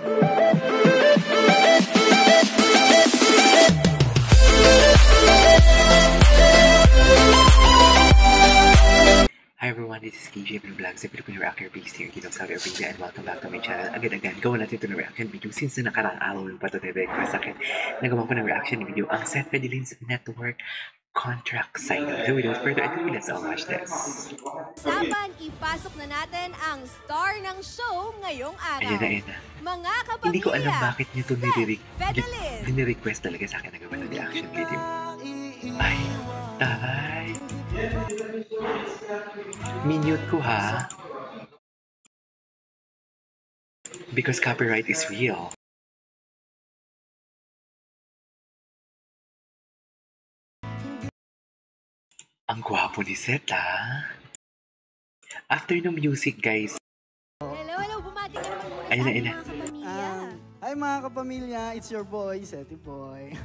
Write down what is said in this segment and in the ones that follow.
Hi everyone, this is KJ Blue Vlog, sa Filipino Reactor based here in Saudi Arabia, and welcome back to my channel. Agad-agad, gawa natin ito ng reaction video since na nakaraang araw yung request sa akin. Nagawa ko ng reaction video ang Seth Fedelin's network contract signing. So without further ado, let's all watch this. Saban, ipasok na natin ang star ng show ngayong araw. Ayan na. Mga kapamilya, Hindi ko alam bakit nyo ito Fedelin. nire-request talaga sa akin na gawa ng reaction video. Ay, taray. Minute ko ha. Because copyright is real. Ang gwapo ni Seth ha. After ng music guys. Hello, bumati ka naman muna Ayun sa na, ating mga kapamilya. Hi mga kapamilya, it's your boy, Seti Boy.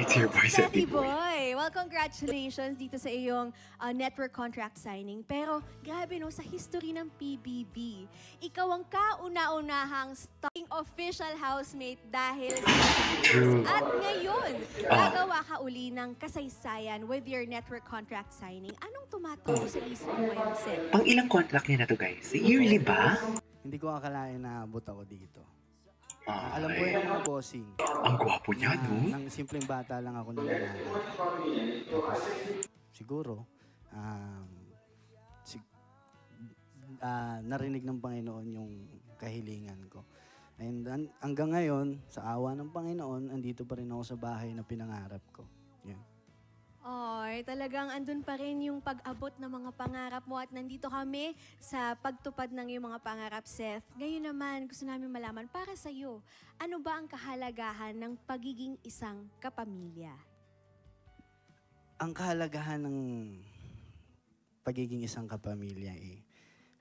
It's your boy, Seti Boy. Well, congratulations dito sa iyong network contract signing. Pero grabe no, sa history ng PBB, ikaw ang kauna-unahang starting official housemate dahil sa True. At ngayon, gagawa ka uli ng kasaysayan with your network contract signing. Anong tumatawag sa isip mo ngayon, Seth? Pang ilang contract niya na to guys? Yearly ba? Hindi ko akalain na abot ako dito. Ay, Alam ko yung mga bossing. ang gwapo niya, no? Nang simpleng bata lang ako nung Tapos, siguro, narinig ng Panginoon yung kahilingan ko. And hanggang ngayon, sa awa ng Panginoon, andito pa rin ako sa bahay na pinangarap ko. Yeah. Ay, talagang andun pa rin yung pag-abot ng mga pangarap mo at nandito kami sa pagtupad ng iyong mga pangarap, Seth. Ngayon naman, gusto namin malaman para sa iyo, ano ba ang kahalagahan ng pagiging isang kapamilya? Ang kahalagahan ng pagiging isang kapamilya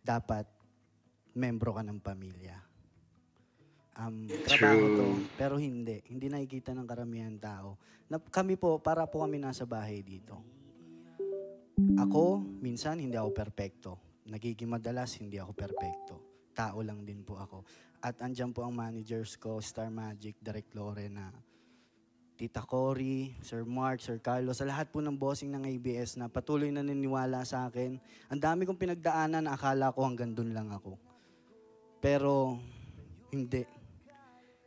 dapat membro ka ng pamilya. Trabaho to, pero hindi nakikita ng karamihan tao. Kami po, para po kami nasa bahay dito. Ako, minsan hindi ako perpekto. Nagiging madalas hindi ako perpekto. Tao lang din po ako. At andyan po ang managers ko, Star Magic, Direct Lorena, Tita Cory, Sir Mark, Sir Carlos, sa lahat po ng bossing ng ABS na patuloy na niniwala sa akin. Ang dami kong pinagdaanan na akala ko hanggang dun lang ako. Pero, hindi.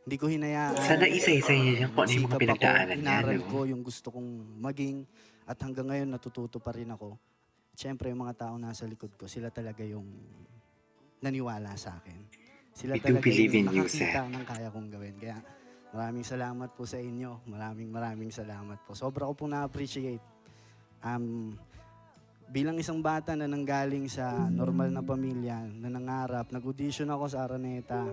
Hindi ko hinayaan. Sana isa-isa niya kung ano yung mga pinagdaanan niya. Inaral ko yung gusto kong maging at hanggang ngayon natututo pa rin ako. Siyempre yung mga tao nasa likod ko, sila talaga yung naniwala sa akin. Sila talaga yung nakakita ng kaya kong gawin. Kaya maraming salamat po sa inyo. Maraming salamat po. Sobra ko pong na-appreciate. Bilang isang bata na nanggaling sa normal na pamilya, na nangarap, nag-audition ako sa Araneta.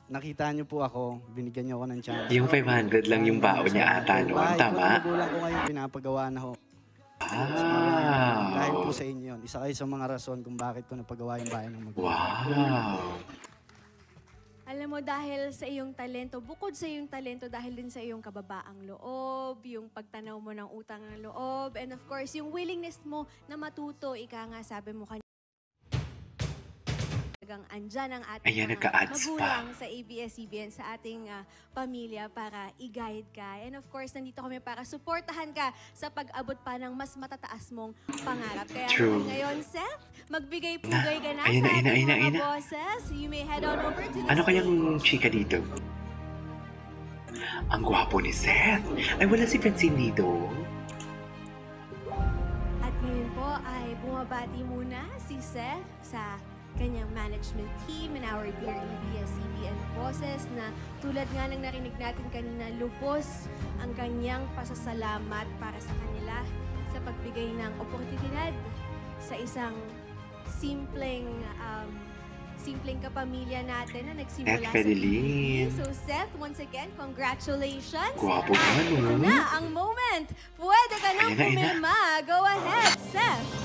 Nakita niyo po ako, binigyan niyo ako ng chance. Yung 500 lang yung baon niya ata noon, tama? Magulang ko ngayon, pinapagawa na ho. Dahil po sa inyo yun. Isa kayo sa mga rason kung bakit ko napagawa yung bahay ng magulang. Wow! Alam mo, dahil sa iyong talento, bukod sa iyong talento, dahil din sa iyong kababaang loob, yung pagtanaw mo ng utang ng loob, and of course, yung willingness mo na matuto, ika nga sabi mo kanina, andyan ang ating magulang sa ABS-CBN, sa ating pamilya para i-guide ka. And of course, nandito kami para suportahan ka sa pag-abot pa ng mas matataas mong pangarap. Kaya ngayon, Seth, magbigay-pugay ka na sa ating mga bosses. You may head on over to the Ano kayang chika dito? Ang gwapo ni Seth. Ay, wala si Francine dito. At ngayon po ay bumabati muna si Seth sa kanyang management team and our dear ABS-CBN bosses na tulad nga ng narinig natin kanina, lubos ang kanyang pasasalamat para sa kanila sa pagbigay ng oportunidad sa isang simpleng kapamilya natin na nagsimula sa PBB. So Seth, once again, congratulations! Gwapo naman, ito na ang moment! Pwede ka nang pumirma! Go ahead, Seth!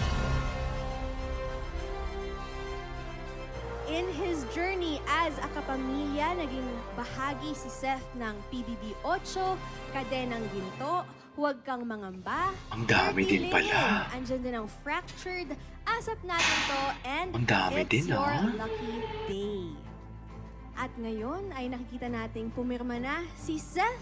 In his journey as a kapamilya, naging bahagi si Seth ng PBB 8, Kadenang Ginto, Huwag Kang Mangamba, Ang dami din pala. Andyan din ang Fractured, Sinasap natin to and Ang dami it's din, your ah. lucky day. At ngayon ay nakikita nating pumirma na si Seth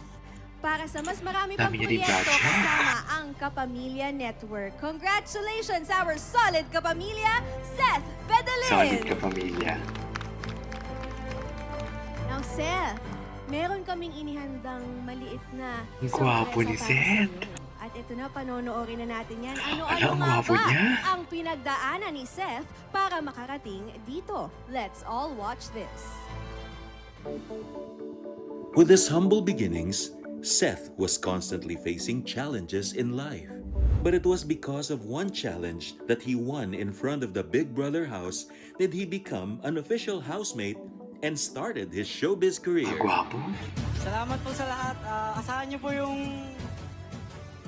para sa mas marami pang Dami niya din proyekto project. kasama ang Kapamilya Network. Congratulations, our solid Kapamilya, Seth Fedelin! Solid ka, pamilya. Now, Seth, meron kaming inihandang maliit na Ang gwapo ni sorpresa para Seth. sa'yo. At ito na, panonoorin na natin yan. Ala, Ano-ano ang nga gwapo ba niya. ang pinagdaanan ni Seth para makarating dito? Let's all watch this. With his humble beginnings, Seth was constantly facing challenges in life. But it was because of one challenge that he won in front of the Big Brother house that he become an official housemate and started his showbiz career. Ang gwapo. Salamat po sa lahat. Asahan niyo po yung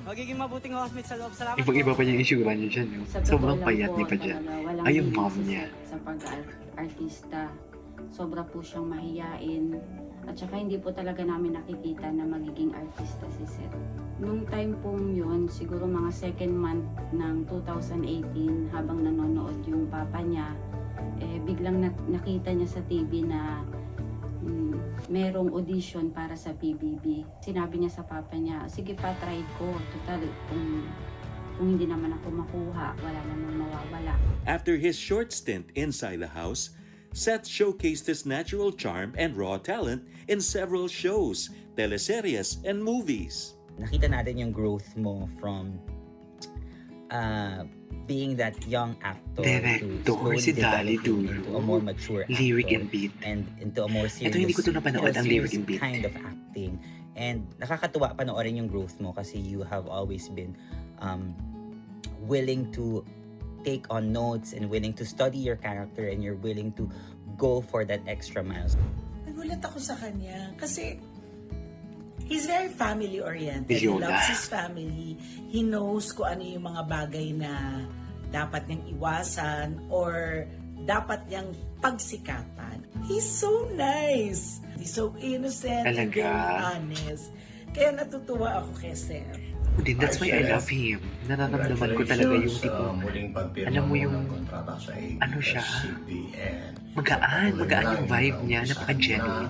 magiging mabuting housemate sa loob. Salamat Ibang-iba po. pa niya yung itsura niya dyan. No? Sa Sobrang totoo lang payat po, niya pa dyan. talaga, walang Ay, yung hilig mom si niya. Seth sa pag-artista. Sobra po siyang mahiyain. At saka hindi po talaga namin nakikita na magiging artista si Seth. Nung time pong yun, siguro mga second month ng 2018, habang nanonood yung papa niya, biglang nakita niya sa TV na merong audition para sa PBB. Sinabi niya sa papa niya, sige pa, try ko. Total, kung hindi naman ako makuha, wala namang mawawala. After his short stint inside the house, Seth showcased his natural charm and raw talent in several shows, teleseries, and movies. Nakita natin yung growth mo from being that young actor Director, to slowly si Dali developing Dulo. into a more mature actor Lyric and beat. and into a more serious, Ito, hindi ko to napanood, ang lyric serious and beat. kind of acting. And nakakatuwa panoorin yung growth mo kasi you have always been willing to take on notes and willing to study your character and you're willing to go for that extra miles. Nagulat ako sa kanya kasi he's very family-oriented. He Yoda. loves his family. He knows kung ano yung mga bagay na dapat niyang iwasan or dapat niyang pagsikatan. He's so nice. He's so innocent and Talaga? very honest. Kaya natutuwa ako kay Seth. Then that's why I love him. Nararamdaman ko talaga yung tipo, alam mo yung, ano siya, magaan yung vibe niya, napaka-genuine.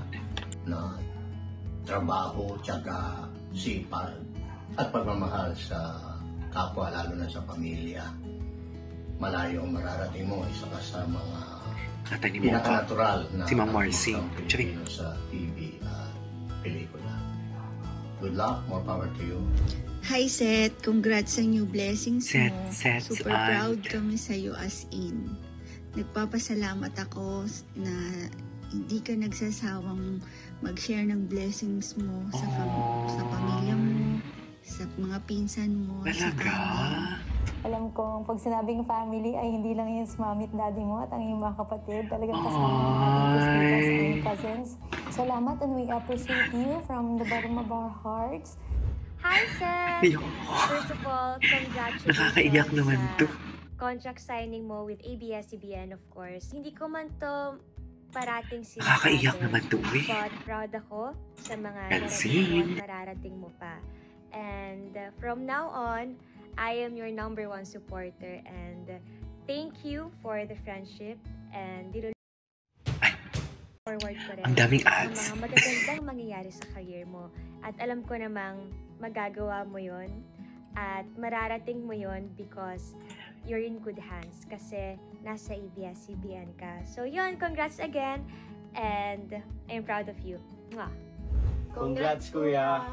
Na trabaho, tiyaga, sipag, at pagmamahal sa kapwa, lalo na sa pamilya. Malayo ang mararating mo, isa ka sa mga Katanim mo ka. pinaka-natural na Si Ma'am Marcy. Pilipino sa TV at pelikula. Good luck, more power to you. Hi Seth, congrats sa new blessings mo. Seth, Super proud kami sa iyo as in. Nagpapasalamat ako na hindi ka nagsasawang mag-share ng blessings mo sa pamilya mo, sa mga pinsan mo, sa Talaga? amin. Alam ko, pag sinabing family ay hindi lang yung mami at daddy mo at ang iyong mga kapatid. Talagang kasama ng ating titas and cousins. Salamat and we appreciate you from the bottom of our hearts. Hi, Seth! Ayoko. First of all, congratulations Nakakaiyak naman sa to. contract signing mo with ABS-CBN, of course. Hindi ko man to parating sinasabi. Nakakaiyak naman to eh. But proud ako sa mga Pansin. mararating mo pa. And from now on, I am your #1 supporter. And thank you for the friendship. And forward ko rin Ang daming ang ads. mga magagandang mangyayari sa career mo. At alam ko namang magagawa mo yon at mararating mo yon because you're in good hands kasi nasa ABS-CBN ka. So yun, congrats again and I'm proud of you. Mwah! Congrats, Kuya.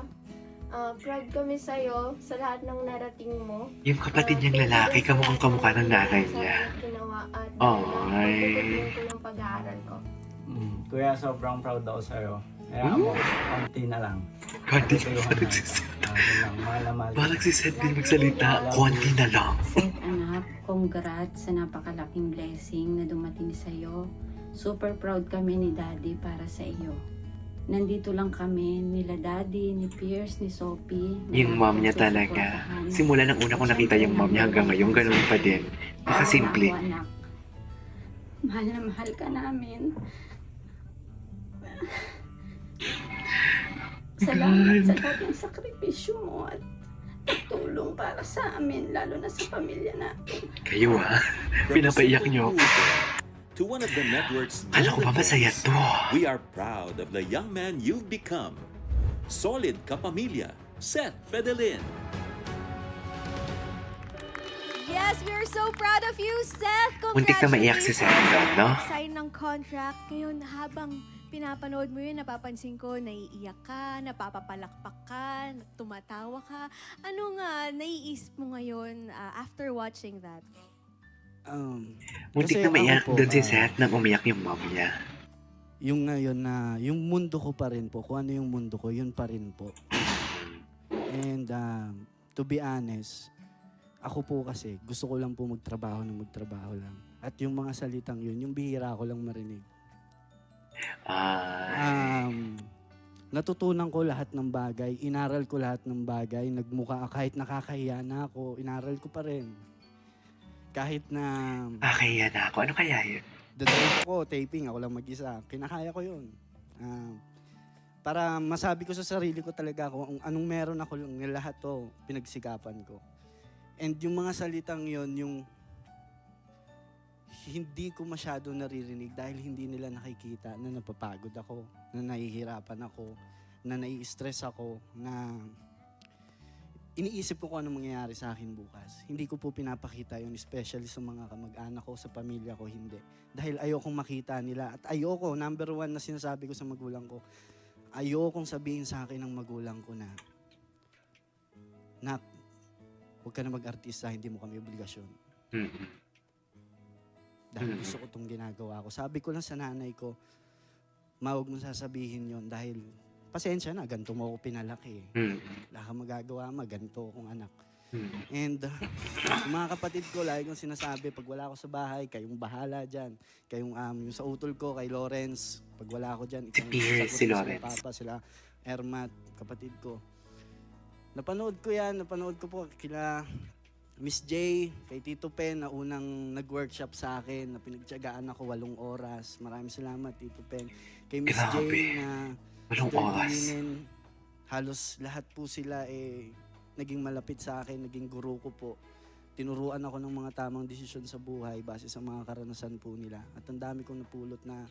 Proud kami sa'yo sa lahat ng narating mo. Yung kapatid niyang lalaki, kamukhang kamukha ng nanay niya. Ginawa at Ay. ko ng pag-aaral ko. Kuya, sobrang proud ako sa'yo. Kaya mo, konti na lang. Konti Ito yung na nagsiset. mahal. Parang si Seth din magsalita, konti na lang. Seth, anak, congrats sa napakalaking blessing na dumating sa'yo. Super proud kami ni Daddy para sa iyo. Nandito lang kami, nila Daddy, ni Pierce, ni Sophie. Yung mom niya talaga. Simula ng una ko nakita yung mom niya hanggang ngayon, ganun pa din. Nakasimple. Anak, mahal na mahal ka namin. Salamat sa lahat ng sakripisyo mo at tulong para sa amin, lalo na sa pamilya natin. Kayo pinapaiyak niyo ako. To one of the network's Alam ko ba masaya to? we are proud of the young man you've become. Solid kapamilya, Seth Fedelin. Yes, we are so proud of you, Seth! Muntik na maiyak si Seth doon, no? Sign ng contract. Ngayon, habang pinapanood mo yun, napapansin ko, naiiyak ka, napapapalakpak ka, tumatawa ka. Ano nga, naiisip mo ngayon after watching that? Muntik na maiyak doon si Seth nang umiyak yung mom niya. Yung ngayon na, yung mundo ko pa rin po, kung ano yung mundo ko, yun pa rin po. And to be honest, ako po kasi, gusto ko lang po magtrabaho lang. At yung mga salitang yun, yung bihira ko lang marinig. Natutunan ko lahat ng bagay, inaral ko lahat ng bagay, nagmukha, kahit nakakahiya na ako, inaral ko pa rin. Kahit na... Nakakahiya na ako, ano kaya yun? Dadrive ko, taping, ako lang mag-isa, kinakaya ko yun. Para masabi ko sa sarili ko talaga kung anong meron ako lang, lahat to, pinagsikapan ko. And yung mga salitang yon, yung hindi ko masyado naririnig dahil hindi nila nakikita na napapagod ako, na nahihirapan ako, na nai-stress ako, na iniisip ko kung anong mangyayari sa akin bukas. Hindi ko po pinapakita yun, especially sa mga kamag-anak ko, sa pamilya ko, hindi. Dahil ayokong makita nila. At ayoko, number one na sinasabi ko sa magulang ko, ayokong sabihin sa akin ng magulang ko na, huwag ka na mag-artista, hindi mo kami obligasyon. Dahil gusto ko itong ginagawa ko. Sabi ko lang sa nanay ko, huwag mo sasabihin yon dahil pasensya na, ganito mo ako pinalaki. Wala kang magagawa, ganito akong anak. And mga kapatid ko, lagi kong sinasabi, pag wala ako sa bahay, kayong bahala dyan. Kayong, yung sa utol ko, kay Lawrence, pag wala ako dyan, si Pierce, si Lawrence. Sila Papa, sila Ermat, kapatid ko. Napanood ko yan, napanood ko po kila Miss J, kay Tito Pen na unang nag-workshop sa akin, na pinagtiyagaan ako 8 oras. Maraming salamat, Tito Pen. Kay Miss J na 8 oras. Halos lahat po sila naging malapit sa akin, naging guru ko po. Tinuruan ako ng mga tamang desisyon sa buhay base sa mga karanasan po nila. At ang dami kong napulot na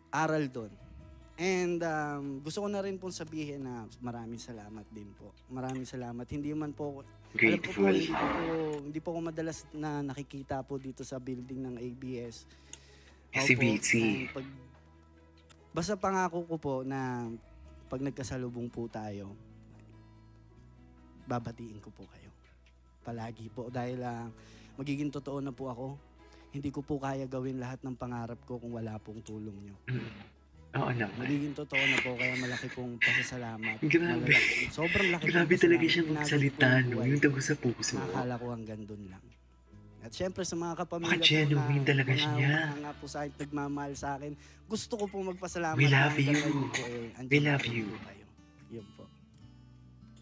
aral doon. And gusto ko na rin pong sabihin na maraming salamat din po. Maraming salamat. Hindi man po, grateful. Alam ko po, hindi po ako madalas na nakikita po dito sa building ng ABS. SCBC. Basta pangako ko po na pag nagkasalubong po tayo, babatiin ko po kayo. Palagi po. Dahil magiging totoo na po ako. Hindi ko po kaya gawin lahat ng pangarap ko kung wala pong tulong nyo. Oo naman. Magiging totoo na po, kaya malaki pong pasasalamat. Grabe. Sobrang laki. Grabe talaga siya magsalita, no? Yung tago sa puso. Nakakala ko hanggang doon lang. At syempre sa mga kapamilya genuine talaga siya. Nga po sa akin, nagmamahal sa akin, gusto ko pong magpasalamat. We love you. We love you. Yun po.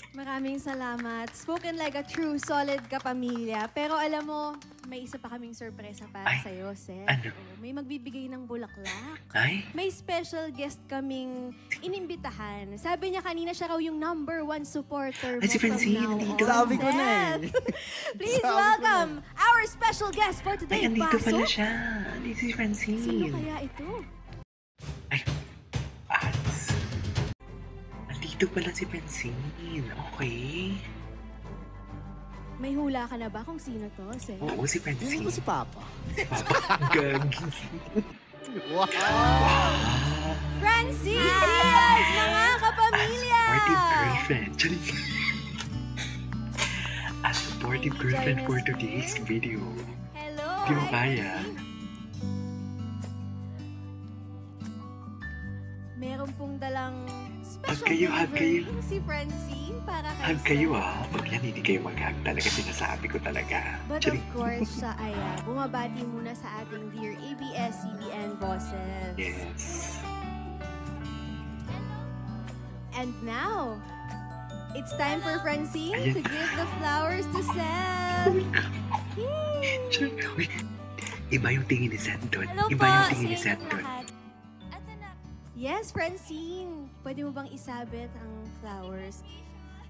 Maraming salamat. Spoken like a true, solid kapamilya. Pero alam mo, may isa pa kaming sorpresa para sa'yo, Seth. Ano? May magbibigay ng bulaklak. Ay? May special guest kaming inimbitahan. Sabi niya kanina siya raw yung #1 supporter mo si Francine, from now nandito. on, Sabi ko na Seth. Please welcome our special guest for today, Ay, andito Baso. pala siya. Andito si Francine. Sino kaya ito? Ay, andito pala si Francine. Okay. May hula ka na ba kung sino to, Seth? Oo, si Francine. Hindi ko si Papa. Gagi. Wow! Francine Diaz, mga kapamilya! Supportive girlfriend. A supportive girlfriend for today's video. Hello! Di mo kaya. Meron pong dalang special Hug kayo, hug delivery kayo. si Francine para kay Hug kayo Pag yan, hindi kayo mag-hug talaga. Sinasabi ko talaga. But of course, siya ay bumabati muna sa ating dear ABS-CBN bosses. Yes. And now, it's time for Francine Ayan. to give the flowers to Seth. Yay! Wait. Iba yung tingin ni Seth doon. Hello Iba po, yung tingin ni sa Seth inyong doon. lahat. Yes, Francine. Pwede mo bang isabit ang flowers?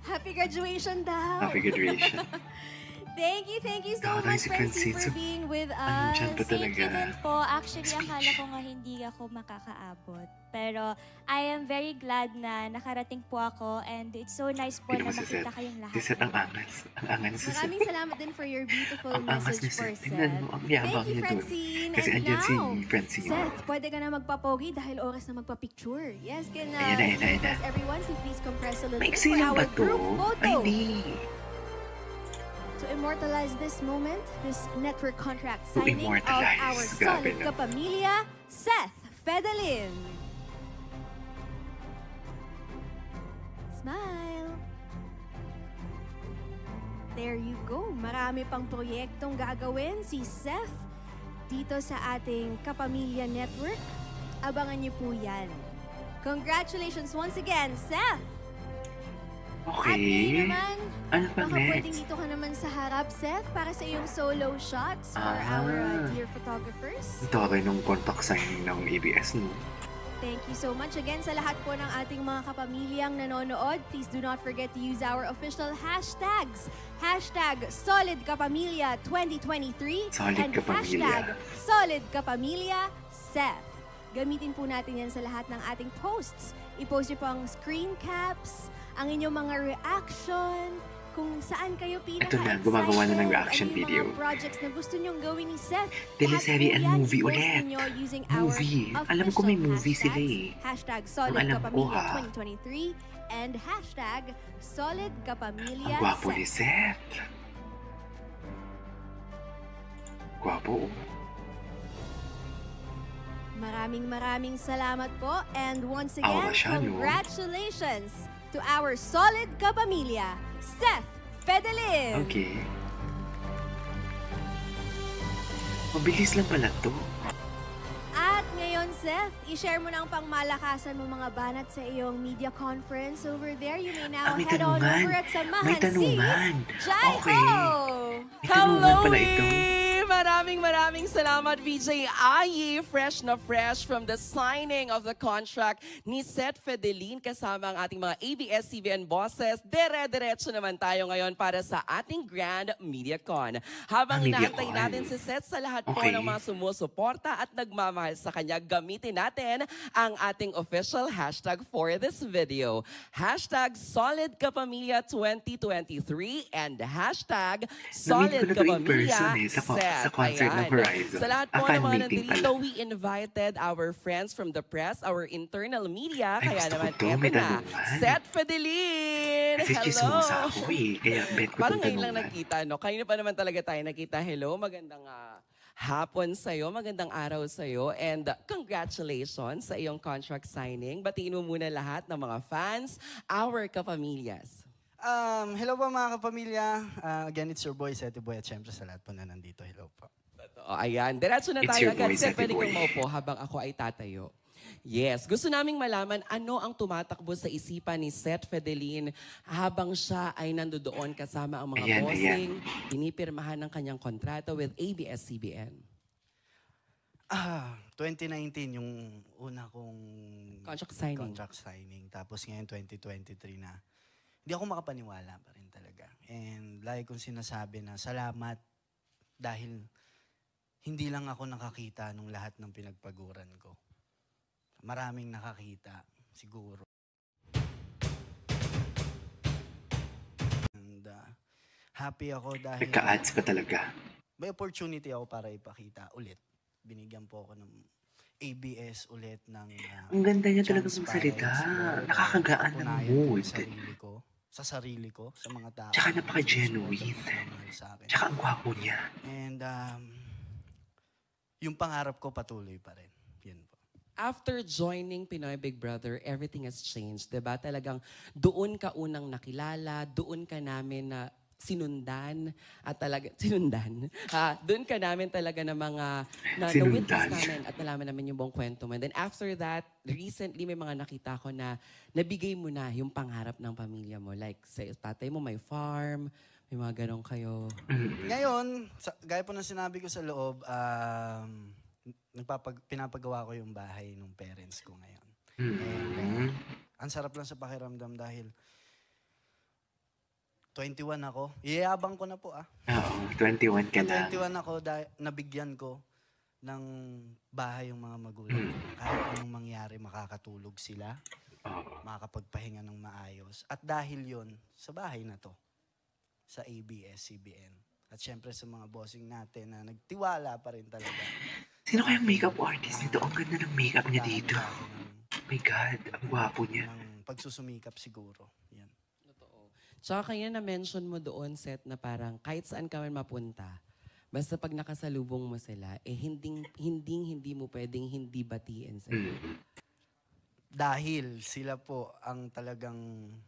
Happy graduation daw. Happy graduation. Thank you so Grabe much, si Francine, Francine. for being with Andyan us. pa Thank you talaga. din po. Actually, Speech. akala ko nga hindi ako makakaabot. Pero I am very glad na nakarating po ako and it's so nice po Tingnan na mo si Seth. makita kayong lahat. Si Seth ang angas. Ang angas si Seth. Maraming salamat din for your beautiful Ang angas message ni for Seth. Tingnan mo, Seth. ang yabang Thank you, niya dun. Francine. Kasi And andyan si now, Francine. Seth, pwede ka na magpapogi dahil oras na magpa-picture. Yes, can Ayan na, ayan na, ayan na. request everyone to please compress a little bit Maiksi for lang our ba to? group Ay, photo. di. To immortalize this moment, this network contract To signing of immortalize. our Grabe solid na. kapamilya, Seth Fedelin. Smile. There you go. Marami pang proyektong gagawin si Seth dito sa ating Kapamilya Network. Abangan niyo po yan. Congratulations once again, Seth! At ngayon Okay. naman, Ano pa baka pwedeng next? dito ka naman sa harap, Seth, para sa iyong solo shots for our dear photographers. Ito rin nung contact signing ng ABS, no? Thank you so much again sa lahat po ng ating mga kapamilyang nanonood. Please do not forget to use our official hashtags. Hashtag SolidKapamilya2023 Solid and Kapamilya. hashtag SolidKapamilyaSeth. Gamitin po natin yan sa lahat ng ating posts. I-post niyo po ang screen caps, ang inyong mga reaction, kung saan kayo Ito na, gumagawa na ng reaction ano yung video. mga projects na gusto nyong gawin ni Seth. Teleserye Lahat and po yan, movie i-post ulit. ninyo using Movie. our Alam ko may official movie sila hashtags. eh. Hashtag Ang alam ko, ha? SolidKapamilya2023 and hashtag SolidKapamilya Ang gwapo ni Seth. Gwapo, oh. Maraming salamat po. And once Awa again, siya, no? congratulations to our Solid Kapamilya, Seth Fedelin. Okay. Mabilis lang pala to. At ngayon, Seth, i-share mo na ang pangmalakasan mo mga banat sa iyong media conference over there. You may now May head on tanungan. over at samahan May tanungan. si Jai Okay. Ho. May tanungan pala ito. Maraming salamat, VJ Ayi. Fresh na fresh from the signing of the contract ni Seth Fedelin kasama ang ating mga ABS-CBN bosses. Dire-diretso naman tayo ngayon para sa ating Grand MediaCon. Habang inaantay MediaCon. natin si Seth sa lahat po Okay. ng mga sumusuporta at nagmamahal sa kanya, gamitin natin ang ating official hashtag for this video. Hashtag SolidKapamilya2023 and hashtag Namiss ko na to in person SolidKapamilya eh, sa Seth. concert ng Ayan. Horizon. Sa lahat po Fan ng mga meeting nandito, pala. we invited our friends from the press, our internal media. Ay, Kaya gusto ko naman, to. eto May na. tanungan. Seth Fedelin! Kasi Hello! chismosa ako eh. Kaya bet ko Parang itong ngayon lang tanungan. nagkita, no? Kanina pa naman talaga tayo nakita. Hello, magandang hapon sa'yo, magandang araw sa'yo, and congratulations sa iyong contract signing. Batiin mo muna lahat ng mga fans, our kapamilyas. Hello po mga kapamilya. Again, it's your boy, Seti Boy, at syempre sa lahat po na nandito. Hello po. O, ayan. Diretso na It's tayo your agad. boy, Seth, Seti pwede Boy. kang maupo habang ako ay tatayo. Yes. Gusto naming malaman ano ang tumatakbo sa isipan ni Seth Fedelin habang siya ay nandoon kasama ang mga Ayan, bossing, pinipirmahan ng kanyang kontrata with ABS-CBN. 2019 yung una kong Contract signing. contract signing. Tapos ngayon 2023 na. Hindi ako makapaniwala pa rin talaga. And like kong sinasabi na salamat dahil hindi lang ako nakakita nung lahat ng pinagpaguran ko. Maraming nakakita, siguro. And happy ako dahil Nagka-ads pa talaga. may opportunity ako para ipakita ulit. Binigyan po ako ng ABS ulit ng Ang ganda niya talaga chance para magsalita. i-explore, Nakakagaan ng patunayan ko mood. yung sarili ko, sa sarili ko, sa mga tao. Tsaka na napaka-genuine. sumusuporta at nagmamahal sa akin. Tsaka ang gwapo niya. And yung pangarap ko patuloy pa rin. Yun po. After joining Pinoy Big Brother, everything has changed. Diba? Talagang doon ka unang nakilala, doon ka namin na sinundan at talaga doon ka namin talaga na mga na-witness namin at nalaman namin yung buong kwento mo. And then after that, recently may mga nakita ko na nabigay mo na yung pangarap ng pamilya mo. Like sa tatay mo may farm, may mga ganong kayo. Ngayon, gaya po ng sinabi ko sa loob, pinapagawa ko yung bahay ng parents ko ngayon. And ang sarap lang sa pakiramdam dahil 21 ako. Iyayabang ko na po Oo, 21 ka na. 21 ako, nabigyan ko ng bahay yung mga magulang ko. Kahit anong mangyari, makakatulog sila. Makakapagpahinga ng maayos. At dahil yon sa bahay na to, sa ABS-CBN. At syempre sa mga bossing natin na nagtiwala pa rin talaga. Sino kayang makeup artist nito? Ang ganda ng makeup niya dito. My God, ang gwapo niya. Ng pagsusumikap siguro. Yan. Totoo. Tsaka kaya na-mention mo doon, Seth, na parang kahit saan ka man mapunta, basta pag nakasalubong mo sila, hindi mo pwedeng hindi batiin sila. Dahil sila po ang talagang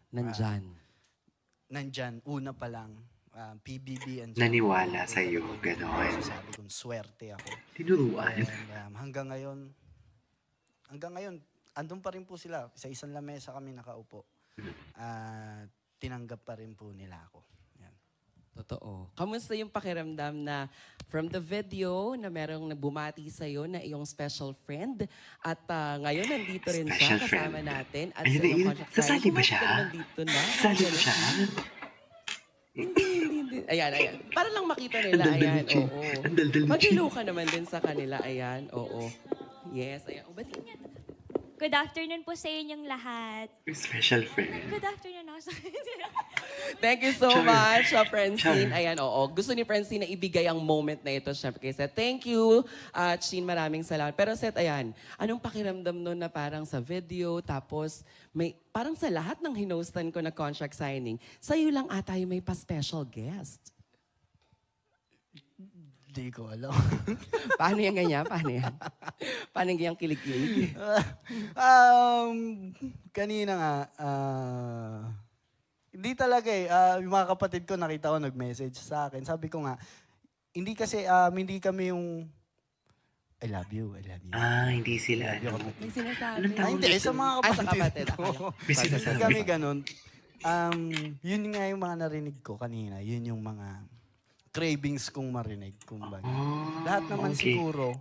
nandyan, una pa lang, PBB and naniwala sa iyo, gano'n. Sabi kong swerte ako. Tinuruan. And, hanggang ngayon, andun pa rin po sila. Sa isang lamesa kami nakaupo. Tinanggap pa rin po nila ako. Yan. Totoo. Kamusta yung pakiramdam na from the video na merong bumati sa'yo na iyong special friend at ngayon nandito rin siya kasama natin at sa iyong contract signing. Sasali ba siya? Sasali ba siya? Hindi. Ayan. Para lang makita nila. Ayan, oo. Mag-hello ka naman din sa kanila. Ayan, oo. Yes, ayan. Good afternoon po sa inyong lahat. Special friend. Good afternoon also. Thank you so much, Francine. Ayan, oo. Gusto ni Francine na ibigay ang moment na ito, syempre kay Seth. Thank you, Chin. Maraming salamat. Pero Seth, ayan, anong pakiramdam nun na parang sa video, tapos parang sa lahat ng hinostan ko na contract signing, sa'yo lang ata yung may pa-special guest. Hindi ko alam. Paano yan ganyan? Paano yan? Paano yung kilig-kilig? Kanina nga, hindi talaga yung mga kapatid ko nakita ko nag-message sa akin. Sabi ko nga, hindi kasi, hindi kami yung I love you. Hindi sila. May sinasabi. Hindi, sa mga kapatid ko. Hindi kami ganun. Yun nga yung mga narinig ko kanina. Yun yung mga cravings kong marinig, kumbaga. Lahat naman siguro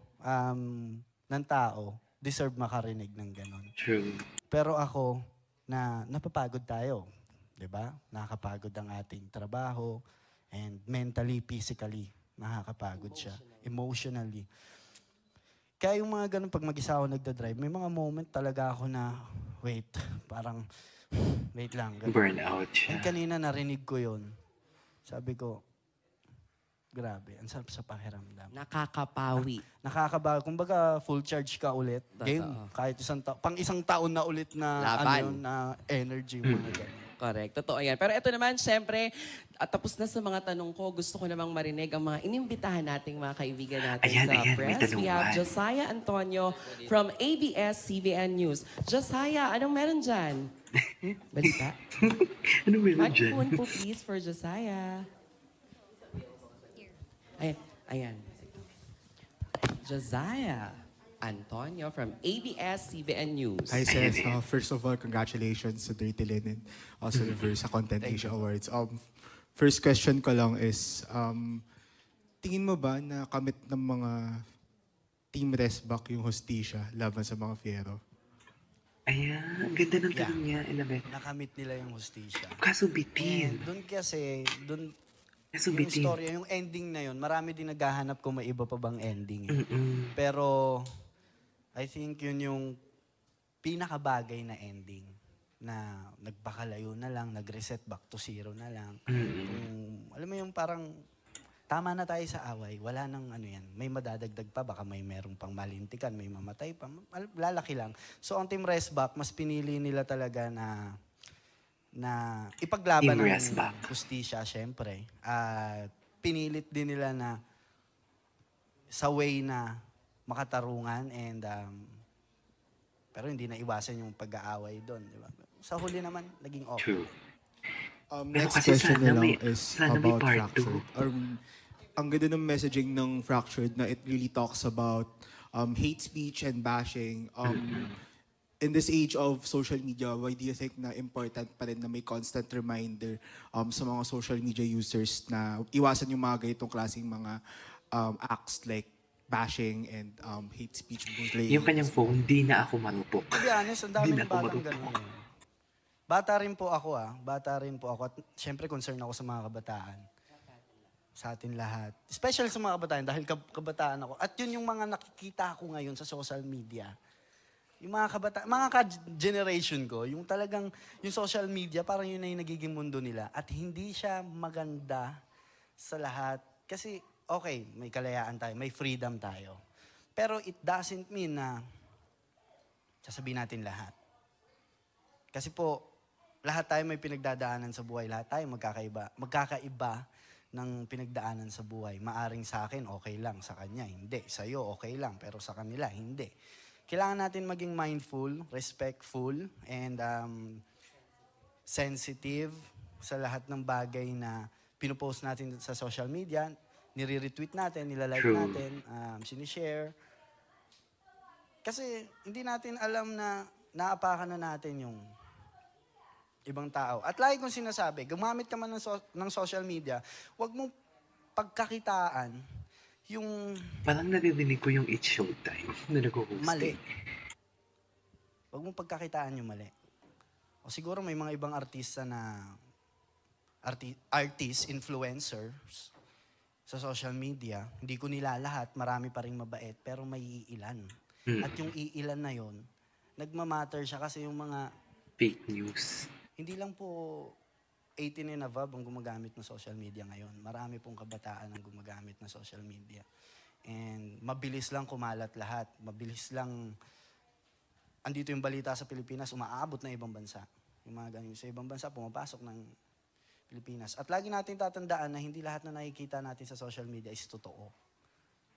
ng tao deserve makarinig ng ganon. True. Pero ako, napapagod tayo. 'Di ba? Nakakapagod ang ating trabaho and mentally, physically, nakakapagod siya. Emotionally. Kaya yung mga ganun, pag mag-isa ako nagdadrive, may mga moment talaga ako na, wait lang. Ganun. Burnout siya. And kanina narinig ko yun. Sabi ko, grabe, ang sarap sa pakiramdam. Nakakapawi. Nakakabawi. Kumbaga, full charge ka ulit. Game. Kahit pang isang taon na ulit na, na energy. Mga ganyan. Correct. Totoo yan. Pero ito naman, syempre, tapos na sa mga tanong ko, gusto ko namang marinig ang mga inimbitahan nating mga kaibigan natin sa press. We have Josiah Antonio from ABS-CBN News. Josiah, anong meron dyan? Balita? Anong meron dyan? Microphone po please for Josiah. Ayan. Josiah Antonio from ABS-CBN News. Hi, Seth. First of all, congratulations to Dirty Linen, also sa Content Asia Awards. First question ko lang is, tingin mo ba na kamit ng mga Team Resback yung hostisya laban sa mga Fiero? Ayan, ang ganda ng tanong niya, Elabeth. Nakamit nila yung hostisya. Kaso bitin. Doon kasi, yung bitin. storya, yung ending na yun, marami din naghahanap kung may iba pa bang ending. Pero, I think yun yung pinakabagay na ending na nagpakalayo na lang, nag-reset back to zero na lang. Alam mo yung parang, tama na tayo sa away, wala nang ano yan, may madadagdag pa, baka may merong pang malintikan, may mamatay pa, lalaki lang. So, ang Team Resback, mas pinili nila talaga na ipaglaban ng justisya, syempre. Pinilit din nila na sa way na makatarungan and pero hindi na iwasan yung pag-aaway doon, di ba? Sa huli naman, naging okay. True. Next question na lang is about Fractured. Ang ganda ng messaging ng Fractured na it really talks about hate speech and bashing. In this age of social media, why do you think na important pa rin na may constant reminder sa mga social media users na iwasan yung mga ganitong klaseng mga acts like bashing and hate speech bullying? Yung kanyang phone, di na ako marupok. To be honest, ang dami ng batang ganun. Bata rin po ako Bata rin po ako. At syempre concern ako sa mga kabataan. Sa atin lahat. Especially sa mga kabataan dahil kabataan ako. At yun yung mga nakikita ko ngayon sa social media. Yung mga kabataan, mga ka-generation ko, yung talagang, yung social media, parang yun na yung nagiging mundo nila. At hindi siya maganda sa lahat. Kasi, okay, may kalayaan tayo, may freedom tayo. Pero it doesn't mean na sasabihin natin lahat. Kasi po, lahat tayo may pinagdadaanan sa buhay. Lahat tayo magkakaiba ng pinagdaanan sa buhay. Maaring sa akin, okay lang. Sa kanya, hindi. Sa'yo, okay lang. Pero sa kanila, hindi. Kailangan natin maging mindful, respectful, and sensitive sa lahat ng bagay na pinupost natin sa social media, nire-retweet natin, nilalike natin, sinishare. Kasi hindi natin alam na naapakan na natin yung ibang tao. At lagi kong sinasabi, gumamit ka man ng social media, huwag mong pagkakitaan yung... Parang nadidinig ko yung It's Showtime na nag-hosting. Mali. Huwag mong pagkakitaan yung mali. O siguro may mga ibang artista na... influencers sa social media. Hindi ko nila lahat, marami pa rin mabait, pero may iilan. At yung iilan na yon, nagmamatter siya kasi yung mga... Fake news. Hindi lang po 18 and above ang gumagamit ng social media ngayon. Marami pong kabataan ang gumagamit ng social media. And mabilis lang kumalat lahat. Mabilis lang, andito yung balita sa Pilipinas, umaabot na ibang bansa. Yung mga ganyan. Sa ibang bansa, pumapasok ng Pilipinas. At lagi natin tatandaan na hindi lahat na nakikita natin sa social media is totoo.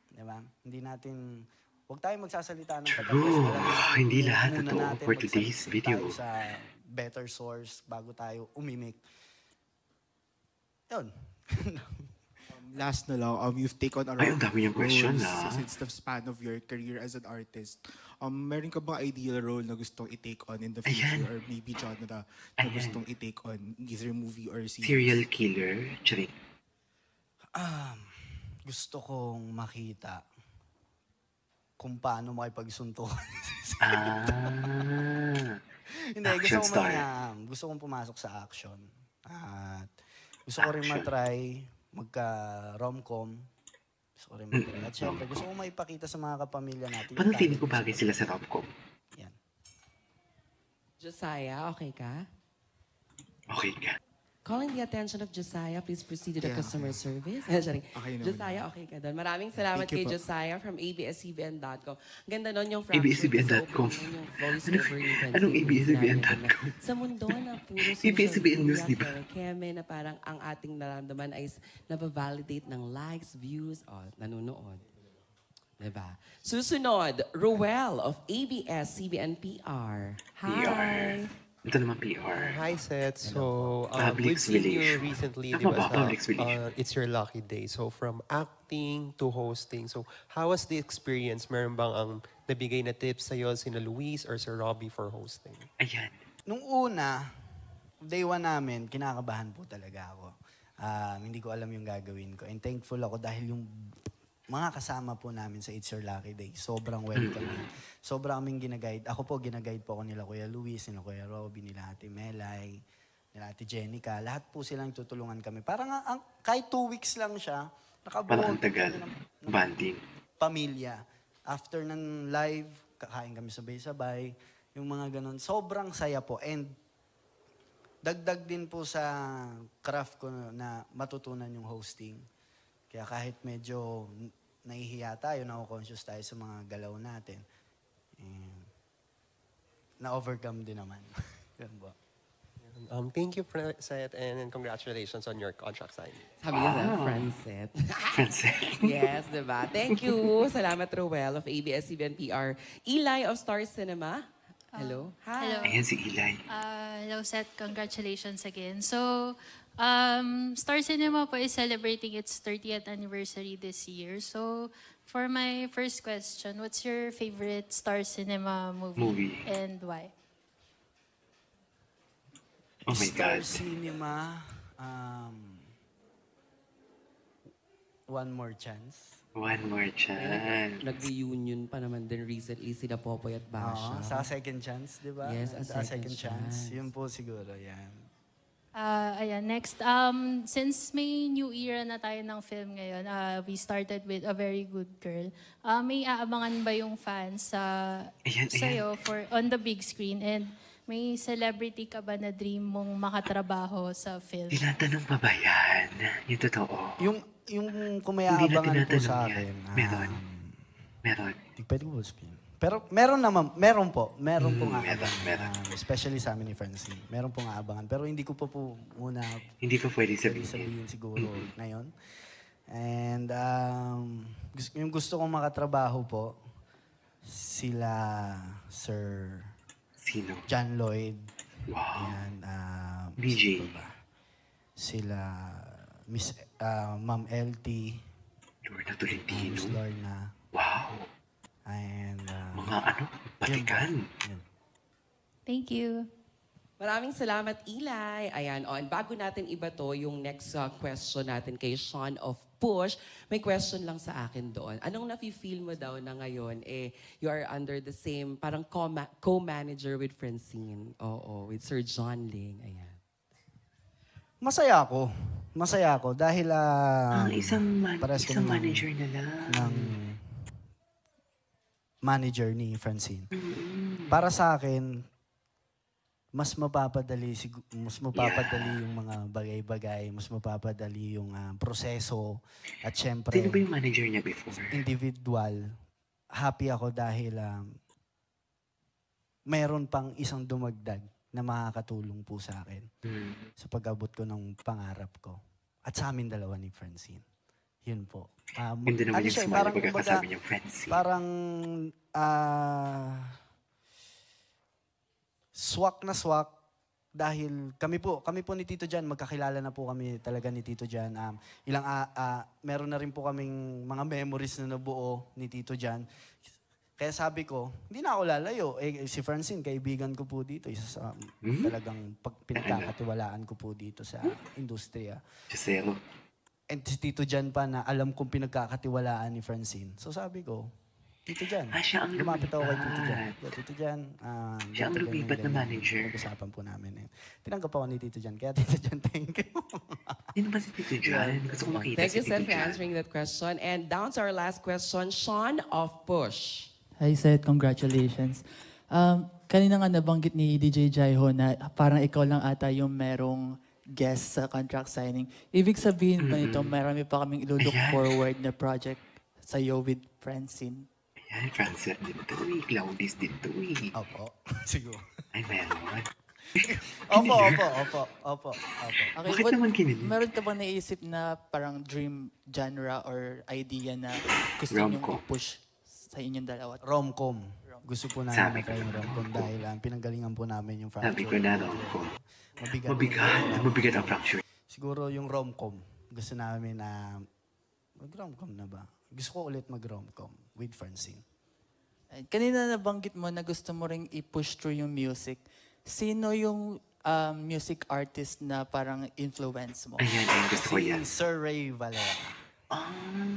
Diba? Hindi natin, huwag tayong magsasalita ng True. Hindi lahat totoo for today's video. Sa better source bago tayo umimik. Yun. Last na lang, you've taken around Ay, ang dami yung question since the span of your career as an artist. Meron ka bang ideal role na gustong i-take on in the future? Or maybe genre na gustong i-take on either movie or series? Serial killer? Charing. Gusto kong makita kung paano makipagsuntukan. Hindi, action star. Gusto kong pumasok sa action. At gusto ko rin matry magka-romcom. Gusto ko rin matry. At syempre, gusto kong maipakita sa mga kapamilya natin. Parang feeling ko bagay sila sa romcom. Yan. Josiah, okay ka? Okay ka. Calling the attention of Josiah, please proceed to the customer service. Okay Josiah, okay ka doon. Maraming salamat kay Josiah from abscbn.com. Ganda nun yung abscbn.com. Anong abscbn.com? Sa mundo na puro ABS-CBN News, di ba? Keme na parang ang ating nararamdaman ay nabavalidate ng likes, views, nanonood. Diba? Susunod, Ruel of ABS-CBN PR. Hi! PR. Ito naman PR. Hi, Seth. So, Public we've seen you relation. recently, Tama di ba, ba? Public relation. It's Your Lucky Day. So, from acting to hosting. So, how was the experience? Meron bang ang nabigay na tips sa'yo, sina Luis or Sir Robbie for hosting? Ayan. Nung una, day one namin, kinakabahan po talaga ako. Hindi ko alam yung gagawin ko. And thankful ako dahil yung mga kasama po namin sa It's Your Lucky Day, sobrang welcoming. Sobrang aming ginaguide. Ako po, ginaguide po ako nila Kuya Luis, nila Kuya Robby, nila Ate Melay, nila Ate Jenica. Lahat po silang tutulungan kami. Parang kahit 2 weeks lang siya, nakabuo. Parang ang tagal. Banding. Pamilya. After ng live, kakain kami sabay-sabay. Yung mga ganun. Sobrang saya po. And dagdag din po sa craft ko na matutunan yung hosting. Kaya kahit medyo nahihiya tayo, na-conscious tayo sa mga galaw natin, na-overcome din naman. Yan ba? Thank you, Seth, and congratulations on your contract signing. Sabi niya, Francet. Francet. Yes, diba? Thank you. Salamat, Ruel of ABS-CBN PR. Eli of Star Cinema. Hello. Hi. Hello. Ayan si Eli. Hello, Seth. Congratulations again. So, Star Cinema po is celebrating its 30th anniversary this year. So, for my first question, what's your favorite Star Cinema movie. And why? Oh my Star God. Cinema, One More Chance. One more chance. Nag-reunion pa naman din recently sila Popoy at Basha. Sa second chance, di ba? Yes, a second chance. Yun po siguro, yan. Ayan, next, since may new era na tayo ng film ngayon, we started with A Very Good Girl. May aabangan ba yung fans sa'yo on the big screen? And may celebrity ka ba na dream mong makatrabaho sa film? Tinatanong pa ba yan? Yung totoo? Yung kung may aabangan po sa akin. Meron. Hindi pwede ko sabihin. Pero meron naman, meron po aabangan. Meron. Especially sa amin ni Francine. Meron pong aabangan. Pero hindi ko pa po muna hindi ko pwede sabihin siguro ngayon. And yung gusto kong makatrabaho po, sila Sir Sino? John Lloyd. Wow. Ayan, DJ. Sila Miss Ma'am LT. Lorna Tolentino. Miss Lorna. Wow. And mga batikan. Thank you. Maraming salamat, Eli. Ayan, and bago natin iba to, yung next question natin kay Sean of Push, may question lang sa akin doon. Anong nafe-feel mo daw na ngayon, you are under the same, parang co-manager with Francine. Oo, with Sir John Ling. Ayan. Masaya ako dahil isang manager na lang. Ng manager ni Francine. Para sa akin, mas mapapadali yung mga bagay-bagay, mas mapapadali yung proseso at syempre Sino ba yung manager niya before? Individual. Happy ako dahil mayroon pang isang dumagdag na makakatulong po sa akin sa pag-abot ko ng pangarap ko. At sa amin dalawa ni Francine. Yun po. Yun din naman yung smile pagkakasabi niyang Francine. Parang swak na swak dahil kami po ni Tito Jan, magkakilala na po kami talaga ni Tito Jan. Meron na rin po kaming mga memories na nabuo ni Tito Jan. Kaya sabi ko, hindi na ako lalayo. Si Francine, kaibigan ko po dito. Isa sa talagang pinagkakatiwalaan ko po dito sa industriya. Giselo. And si Tito Jan pa na alam kong pinagkakatiwalaan ni Francine. So sabi ko, Tito Jan. Siya ang lumapit ako kay Tito Jan. Tito Jan. Siya ang lumipat na manager. Nag-usapan po namin. Tinanggap ako ni Tito Jan. Kaya Tito Jan, thank you. Sino ba si Tito Jan? Gusto ko makita Thank you, Seth, for answering that question. And down to our last question, Sean of Push. Hi, Seth. Congratulations. Kanina nga nabanggit ni DJ Jaiho na parang ikaw lang ata yung merong guest sa contract signing. Ibig sabihin ba nito, marami pa kaming ilulook forward na project sa'yo with Francine? Ayan, Francine din to eh. Claudius din to eh. Opo. Siguro. Ay, meron. Opo. Okay, Bakit naman kinilig? Meron ka bang naisip na parang dream genre or idea na gusto niyong i-push sa inyong dalawa? Rom-com. Gusto po namin na kayong rom-com dahil pinanggalingan po namin yung fracture. Sabi ko na rom-com. Mabigat ang fracture. Siguro yung rom-com. Gusto namin na mag-rom-com na ba? Gusto ko ulit mag-rom-com with Francine. Kanina nabanggit mo na gusto mo ring i-push through yung music. Sino yung music artist na parang influence mo? Ayan, gusto ko yan. Si Sir Ray Valera.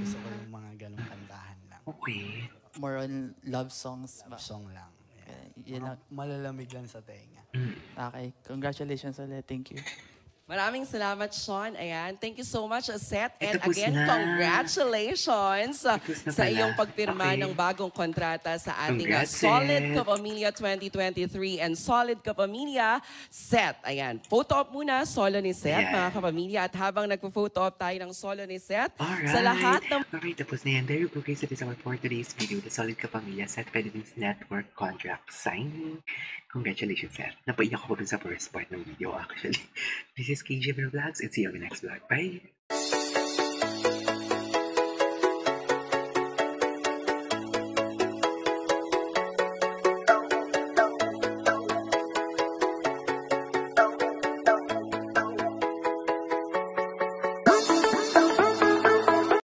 Gusto ko yung mga ganong kantahan lang. Okay. More on love songs ba? Love song lang. Yan lang. Malalamig lang sa tenga. Okay. Congratulations ulit. Thank you. Maraming salamat, Sean. Ayan. Thank you so much, Seth. And Tapos again, na. Congratulations sa iyong pagpirma ng bagong kontrata sa ating Solid Kapamilya 2023 and Solid Kapamilya Seth. Ayan. Photo op muna, solo ni Seth, mga kapamilya. At habang nagpo-photo op tayo ng solo ni Seth, sa lahat ng... Alright, tapos na yan. There you go guys. That is our for today's video. The Solid Kapamilya Seth Philippines Network contract signing. Congratulations, Seth. Napaiyak ako dun sa first part ng video actually. This is KJ Vlogs and see you on the next vlog. Bye!